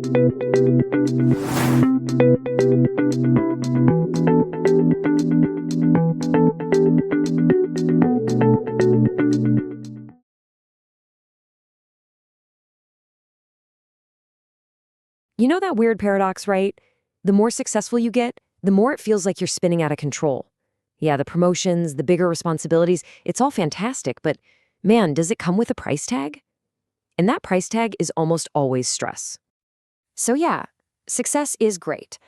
You know that weird paradox, right? The more successful you get, the more it feels like you're spinning out of control. Yeah, the promotions, the bigger responsibilities, it's all fantastic, but man, does it come with a price tag? And that price tag is almost always stress. So yeah, success is great.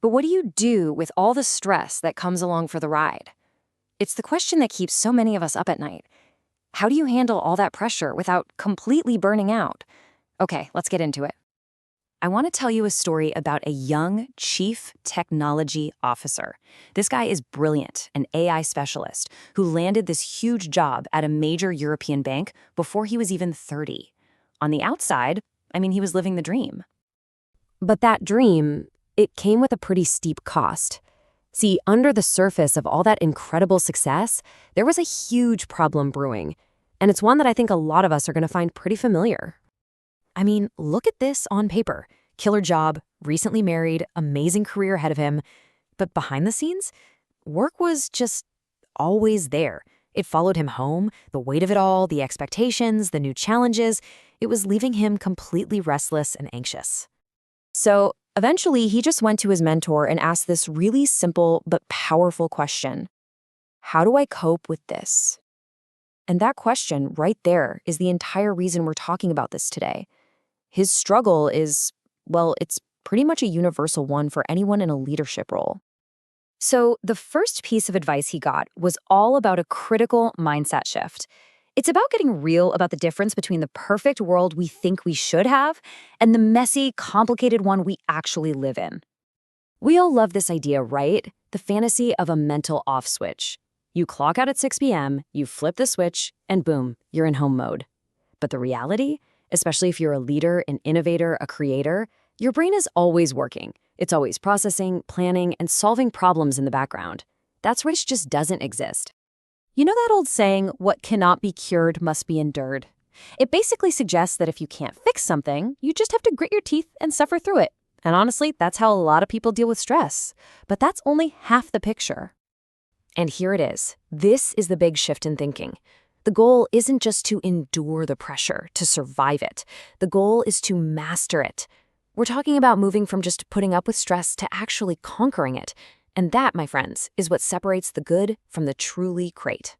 But what do you do with all the stress that comes along for the ride? It's the question that keeps so many of us up at night. How do you handle all that pressure without completely burning out? Okay, let's get into it. I want to tell you a story about a young chief technology officer. This guy is brilliant, an AI specialist, who landed this huge job at a major European bank before he was even 30. On the outside, he was living the dream. But that dream, it came with a pretty steep cost. See, under the surface of all that incredible success, there was a huge problem brewing. And it's one that I think a lot of us are going to find pretty familiar. Look at this on paper. Killer job, recently married, amazing career ahead of him. But behind the scenes, work was just always there. It followed him home, the weight of it all, the expectations, the new challenges. It was leaving him completely restless and anxious. So eventually, he just went to his mentor and asked this really simple but powerful question. How do I cope with this? And that question right there is the entire reason we're talking about this today. His struggle is, it's pretty much a universal one for anyone in a leadership role. So the first piece of advice he got was all about a critical mindset shift. It's about getting real about the difference between the perfect world we think we should have and the messy, complicated one we actually live in. We all love this idea, right? The fantasy of a mental off switch. You clock out at 6 p.m., you flip the switch, and boom, you're in home mode. But the reality, especially if you're a leader, an innovator, a creator, your brain is always working. It's always processing, planning, and solving problems in the background. That switch just doesn't exist. You know that old saying, what cannot be cured must be endured? It basically suggests that if you can't fix something, you just have to grit your teeth and suffer through it. And honestly, that's how a lot of people deal with stress. But that's only half the picture. And here it is. This is the big shift in thinking. The goal isn't just to endure the pressure, to survive it. The goal is to master it. We're talking about moving from just putting up with stress to actually conquering it. And that, my friends, is what separates the good from the truly great.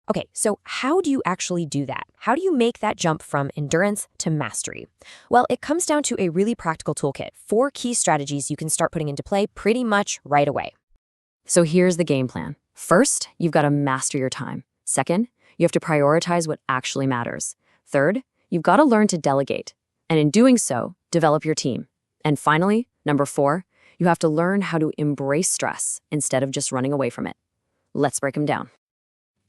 Okay, so how do you actually do that? How do you make that jump from endurance to mastery? Well, it comes down to a really practical toolkit, 4 key strategies you can start putting into play pretty much right away. So here's the game plan. First, you've got to master your time. Second, you have to prioritize what actually matters. Third, you've got to learn to delegate. And in doing so, develop your team. And finally, number 4, you have to learn how to embrace stress instead of just running away from it. Let's break them down.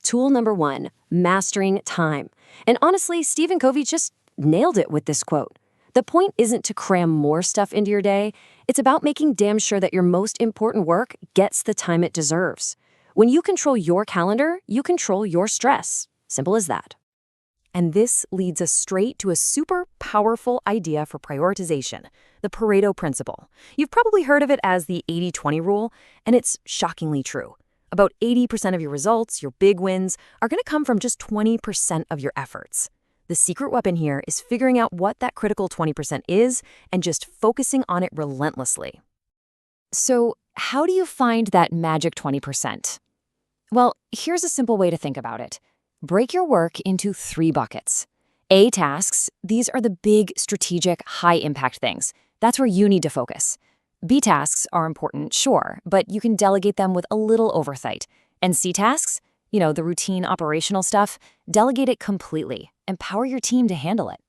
Tool number 1, mastering time. And honestly, Stephen Covey just nailed it with this quote. The point isn't to cram more stuff into your day. It's about making damn sure that your most important work gets the time it deserves. When you control your calendar, you control your stress. Simple as that. And this leads us straight to a super powerful idea for prioritization, the Pareto principle. You've probably heard of it as the 80-20 rule, and it's shockingly true. About 80% of your results, your big wins, are going to come from just 20% of your efforts. The secret weapon here is figuring out what that critical 20% is and just focusing on it relentlessly. So, how do you find that magic 20%? Well, here's a simple way to think about it. Break your work into 3 buckets. A tasks, these are the big, strategic, high-impact things. That's where you need to focus. B tasks are important, sure, but you can delegate them with a little oversight. And C tasks, the routine operational stuff, delegate it completely. Empower your team to handle it.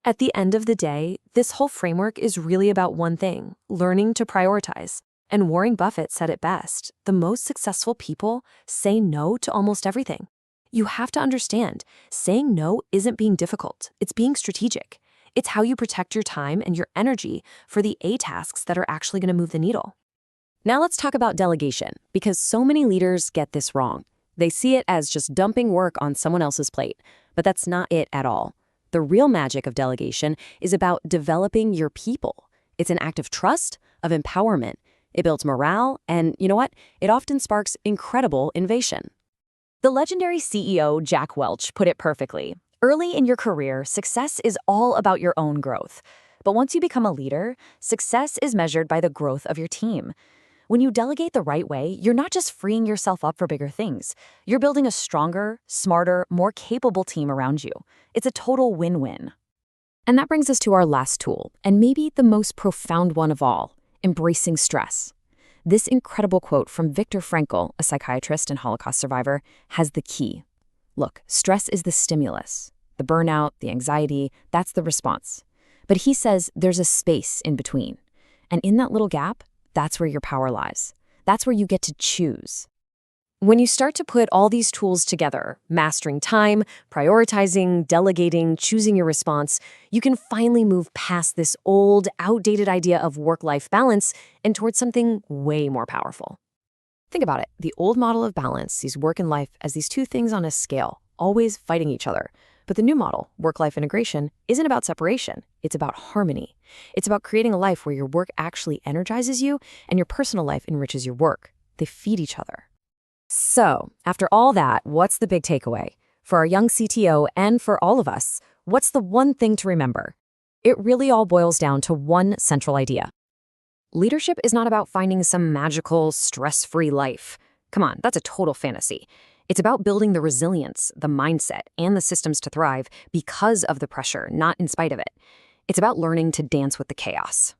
At the end of the day, this whole framework is really about one thing, learning to prioritize. And Warren Buffett said it best, the most successful people say no to almost everything. You have to understand, saying no isn't being difficult, it's being strategic. It's how you protect your time and your energy for the A tasks that are actually going to move the needle. Now let's talk about delegation, because so many leaders get this wrong. They see it as just dumping work on someone else's plate, but that's not it at all. The real magic of delegation is about developing your people. It's an act of trust, of empowerment. It builds morale, and you know what? It often sparks incredible innovation. The legendary CEO Jack Welch put it perfectly. Early in your career, success is all about your own growth. But once you become a leader, success is measured by the growth of your team. When you delegate the right way, you're not just freeing yourself up for bigger things. You're building a stronger, smarter, more capable team around you. It's a total win-win. And that brings us to our last tool, and maybe the most profound one of all, embracing stress. This incredible quote from Viktor Frankl, a psychiatrist and Holocaust survivor, has the key. Look, stress is the stimulus. The burnout, the anxiety, that's the response. But he says there's a space in between. And in that little gap, that's where your power lies. That's where you get to choose. When you start to put all these tools together, mastering time, prioritizing, delegating, choosing your response, you can finally move past this old, outdated idea of work-life balance and towards something way more powerful. Think about it. The old model of balance sees work and life as these two things on a scale, always fighting each other. But the new model, work-life integration, isn't about separation. It's about harmony. It's about creating a life where your work actually energizes you and your personal life enriches your work. They feed each other. So, after all that, what's the big takeaway? For our young CTO and for all of us, what's the one thing to remember? It really all boils down to one central idea. Leadership is not about finding some magical, stress-free life. Come on, that's a total fantasy. It's about building the resilience, the mindset, and the systems to thrive because of the pressure, not in spite of it. It's about learning to dance with the chaos.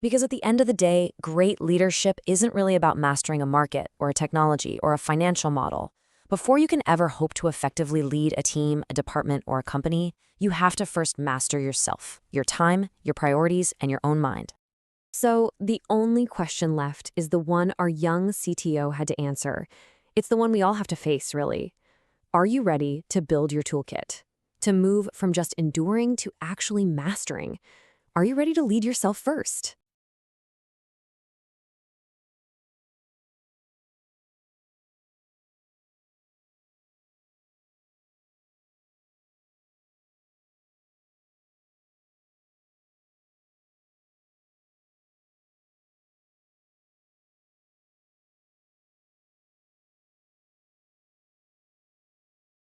Because at the end of the day, great leadership isn't really about mastering a market or a technology or a financial model. Before you can ever hope to effectively lead a team, a department, or a company, you have to first master yourself, your time, your priorities, and your own mind. So the only question left is the one our young CTO had to answer. It's the one we all have to face, really. Are you ready to build your toolkit? To move from just enduring to actually mastering? Are you ready to lead yourself first?